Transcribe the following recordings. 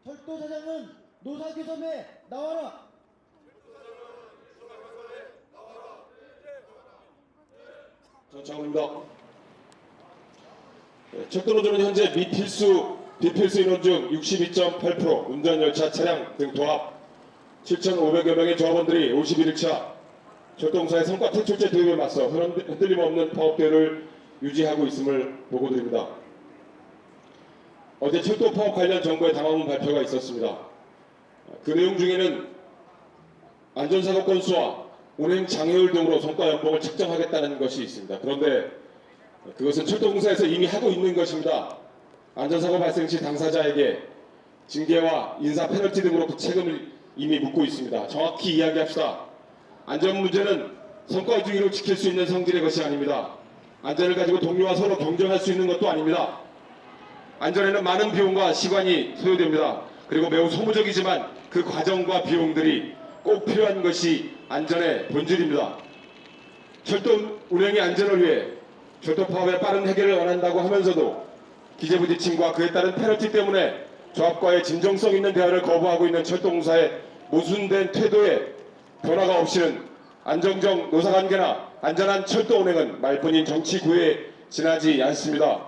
철도 사장은 노사교섭에 나와라. 장입니다. 철도노조는 현재 비필수 인원 중 62.8%, 운전열차 차량 등 도합 7,500여 명의 조합원들이 51일차 철도공사의 성과 퇴출제 도입에 맞서 흔들림 없는 파업대를 유지하고 있음을 보고드립니다. 어제 철도 파업 관련 정부의 당황문 발표가 있었습니다. 그 내용 중에는 안전사고 건수와 운행 장애율 등으로 성과 연봉을 책정하겠다는 것이 있습니다. 그런데 그것은 철도공사에서 이미 하고 있는 것입니다. 안전사고 발생 시 당사자에게 징계와 인사 페널티 등으로 그 책임을 이미 묻고 있습니다. 정확히 이야기합시다. 안전 문제는 성과 위주로 지킬 수 있는 성질의 것이 아닙니다. 안전을 가지고 동료와 서로 경쟁할 수 있는 것도 아닙니다. 안전에는 많은 비용과 시간이 소요됩니다. 그리고 매우 소모적이지만 그 과정과 비용들이 꼭 필요한 것이 안전의 본질입니다. 철도 운행의 안전을 위해 철도 파업의 빠른 해결을 원한다고 하면서도 기재부지침과 그에 따른 페널티 때문에 조합과의 진정성 있는 대화를 거부하고 있는 철도공사의 모순된 태도에 변화가 없이는 안정적 노사관계나 안전한 철도 운행은 말뿐인 정치 구애에 지나지 않습니다.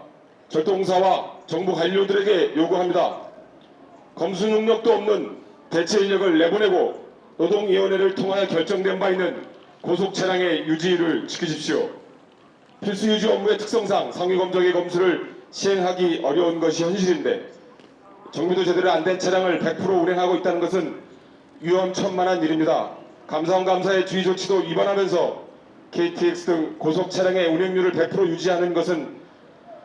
철도공사와 정부 관료들에게 요구합니다. 검수 능력도 없는 대체 인력을 내보내고 노동위원회를 통하여 결정된 바 있는 고속차량의 유지를 지키십시오. 필수 유지 업무의 특성상 상위검적의 검수를 시행하기 어려운 것이 현실인데 정비도 제대로 안 된 차량을 100% 운행하고 있다는 것은 위험천만한 일입니다. 감사원 감사의 주의 조치도 위반하면서 KTX 등 고속차량의 운행률을 100% 유지하는 것은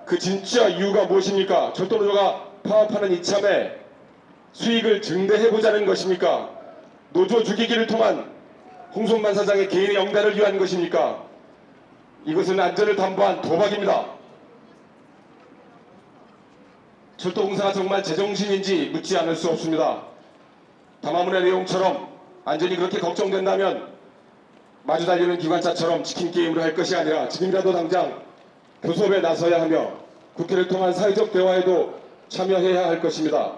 그 진짜 이유가 무엇입니까? 철도노조가 파업하는 이참에 수익을 증대해보자는 것입니까? 노조 죽이기를 통한 홍성만 사장의 개인의 영달을 위한 것입니까? 이것은 안전을 담보한 도박입니다. 철도공사가 정말 제정신인지 묻지 않을 수 없습니다. 담화문의 내용처럼 안전이 그렇게 걱정된다면 마주 달리는 기관차처럼 치킨 게임을 할 것이 아니라 지금이라도 당장 교섭에 나서야 하며 국회를 통한 사회적 대화에도 참여해야 할 것입니다.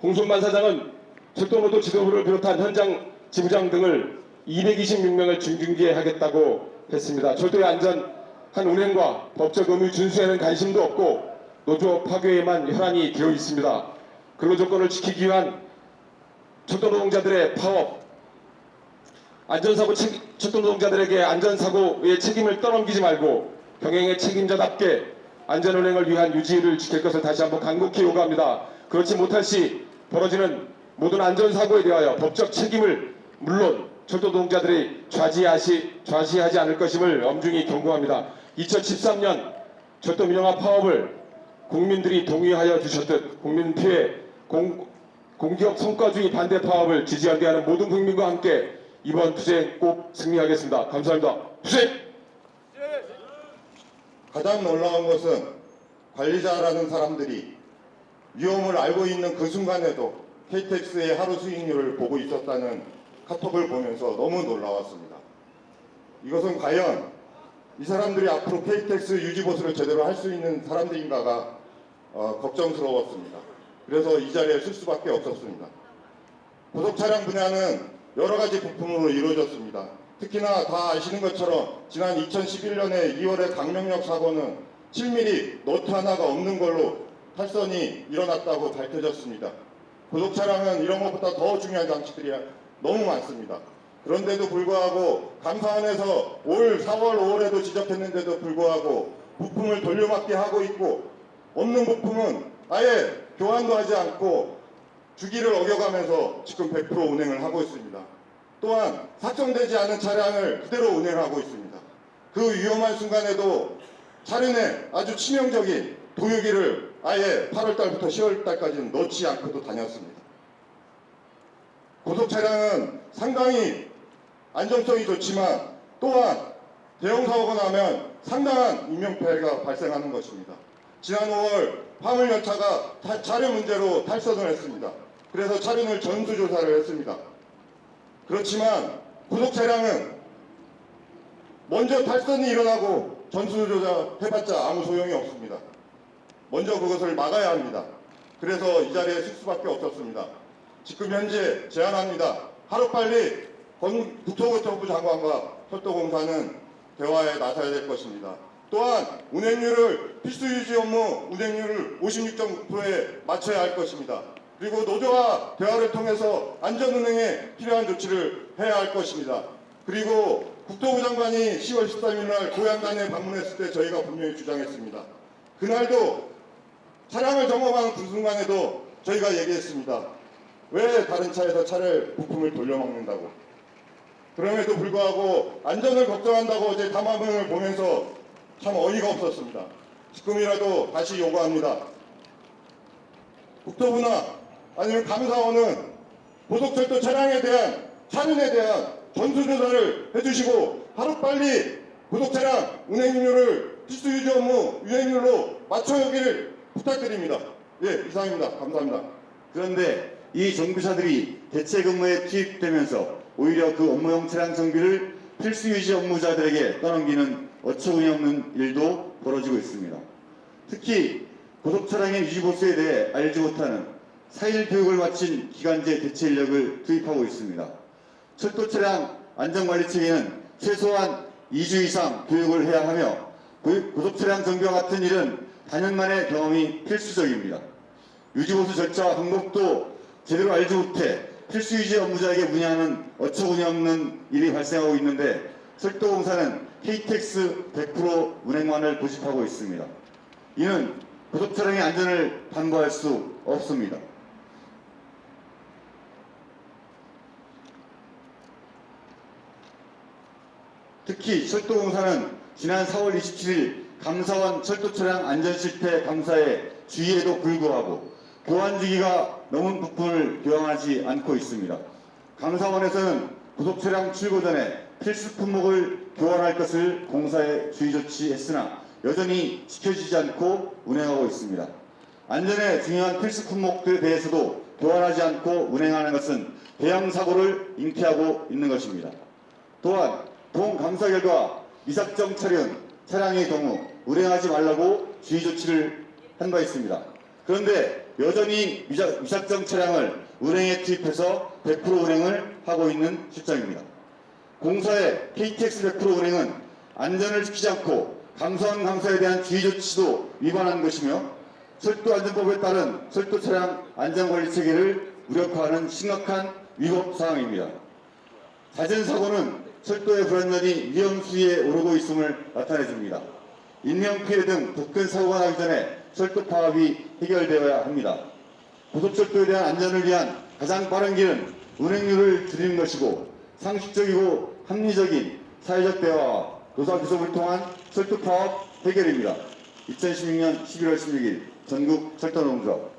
홍순만 사장은 철도노조 지도부를 비롯한 현장 지부장 등을 226명을 중징계하겠다고 했습니다. 철도의 안전한 운행과 법적 의무 준수에는 관심도 없고 노조 파괴에만 혈안이 되어 있습니다. 근로조건을 지키기 위한 철도 노동자들의 파업, 철도 노동자들에게 안전사고의 책임을 떠넘기지 말고 병행의 책임자답게 안전운행을 위한 유지를 지킬 것을 다시 한번 간곡히 요구합니다. 그렇지 못할 시 벌어지는 모든 안전사고에 대하여 법적 책임을 물론 철도 노동자들이 좌시하지 않을 것임을 엄중히 경고합니다. 2013년 철도 민영화 파업을 국민들이 동의하여 주셨듯 국민 피해 공기업 성과주의 반대 파업을 지지하는 모든 국민과 함께 이번 투쟁 꼭 승리하겠습니다. 감사합니다. 투쟁! 가장 놀라운 것은 관리자라는 사람들이 위험을 알고 있는 그 순간에도 KTX의 하루 수익률을 보고 있었다는 카톡을 보면서 너무 놀라웠습니다. 이것은 과연 이 사람들이 앞으로 KTX 유지보수를 제대로 할 수 있는 사람들인가가 걱정스러웠습니다. 그래서 이 자리에 쓸 수밖에 없었습니다. 고속차량 분야는 여러 가지 부품으로 이루어졌습니다. 특히나 다 아시는 것처럼 지난 2011년에 2월의 강명역 사고는 7mm 너트 하나가 없는 걸로 탈선이 일어났다고 밝혀졌습니다. 고속차량은 이런 것보다 더 중요한 장치들이 너무 많습니다. 그런데도 불구하고 감사원에서 올 4월, 5월에도 지적했는데도 불구하고 부품을 돌려막기 하고 있고 없는 부품은 아예 교환도 하지 않고 주기를 어겨가면서 지금 100% 운행을 하고 있습니다. 또한 삭정되지 않은 차량을 그대로 운행하고 있습니다. 그 위험한 순간에도 차량에 아주 치명적인 도유기를 아예 8월달부터 10월달까지는 넣지 않고도 다녔습니다. 고속차량은 상당히 안정성이 좋지만 또한 대형사고가 나면 상당한 인명피해가 발생하는 것입니다. 지난 5월 화물열차가 차량 문제로 탈선을 했습니다. 그래서 차량을 전수조사를 했습니다. 그렇지만 고속차량은 먼저 탈선이 일어나고 전수조사 해봤자 아무 소용이 없습니다. 먼저 그것을 막아야 합니다. 그래서 이 자리에 설 수밖에 없었습니다. 지금 현재 제안합니다. 하루빨리 국토교통부 장관과 철도공사는 대화에 나서야 될 것입니다. 또한 운행률을 필수 유지 업무 운행률을 56.9%에 맞춰야 할 것입니다. 그리고 노조와 대화를 통해서 안전운행에 필요한 조치를 해야 할 것입니다. 그리고 국토부 장관이 10월 13일 날 고양간에 방문했을 때 저희가 분명히 주장했습니다. 그날도 차량을 점검하는 그 순간에도 저희가 얘기했습니다. 왜 다른 차에서 차를 부품을 돌려먹는다고. 그럼에도 불구하고 안전을 걱정한다고 어제 담화문을 보면서 참 어이가 없었습니다. 지금이라도 다시 요구합니다. 국토부나 아니면 감사원은 고속철도 차량에 대한 차륜에 대한 전수조사를 해주시고 하루빨리 고속차량 운행률을 필수유지 업무 운행률로 맞춰오기를 부탁드립니다. 예, 이상입니다. 감사합니다. 그런데 이 정비사들이 대체 근무에 투입되면서 오히려 그 업무용 차량 정비를 필수 유지 업무자들에게 떠넘기는 어처구니 없는 일도 벌어지고 있습니다. 특히 고속차량의 유지 보수에 대해 알지 못하는 4일 교육을 마친 기간제 대체 인력을 투입하고 있습니다. 철도차량 안전관리체계는 최소한 2주 이상 교육을 해야 하며 고속차량 정비와 같은 일은 단연만의 경험이 필수적입니다. 유지보수 절차와 방법도 제대로 알지 못해 필수유지 업무자에게 문의하는 어처구니 없는 일이 발생하고 있는데 철도공사는 KTX 100% 운행만을 고집하고 있습니다. 이는 고속차량의 안전을 담보할 수 없습니다. 특히 철도공사는 지난 4월 27일 감사원 철도차량 안전실태 감사에 주의에도 불구하고 교환 주기가 넘은 부품을 교환하지 않고 있습니다. 감사원에서는 고속차량 출고 전에 필수 품목을 교환할 것을 공사에 주의 조치했으나 여전히 지켜지지 않고 운행하고 있습니다. 안전에 중요한 필수 품목들에 대해서도 교환하지 않고 운행하는 것은 대형 사고를 잉태하고 있는 것입니다. 또한 본 감사 결과 미삭정 차량의 경우 운행하지 말라고 주의 조치를 한 바 있습니다. 그런데 여전히 미삭정 차량을 운행에 투입해서 100% 운행을 하고 있는 실정입니다. 공사의 KTX 100% 운행은 안전을 지키지 않고 감사원 감사에 대한 주의 조치도 위반한 것이며 철도안전법에 따른 철도차량 안전관리체계를 무력화하는 심각한 위법 사항입니다. 잦은 사고는 철도의 불안전이 위험 수위에 오르고 있음을 나타내줍니다. 인명피해 등 더 큰 사고가 나기 전에 철도 파업이 해결되어야 합니다. 고속철도에 대한 안전을 위한 가장 빠른 길은 운행률을 줄이는 것이고 상식적이고 합리적인 사회적 대화와 노사 교섭을 통한 철도 파업 해결입니다. 2016년 11월 16일 전국 철도노동조합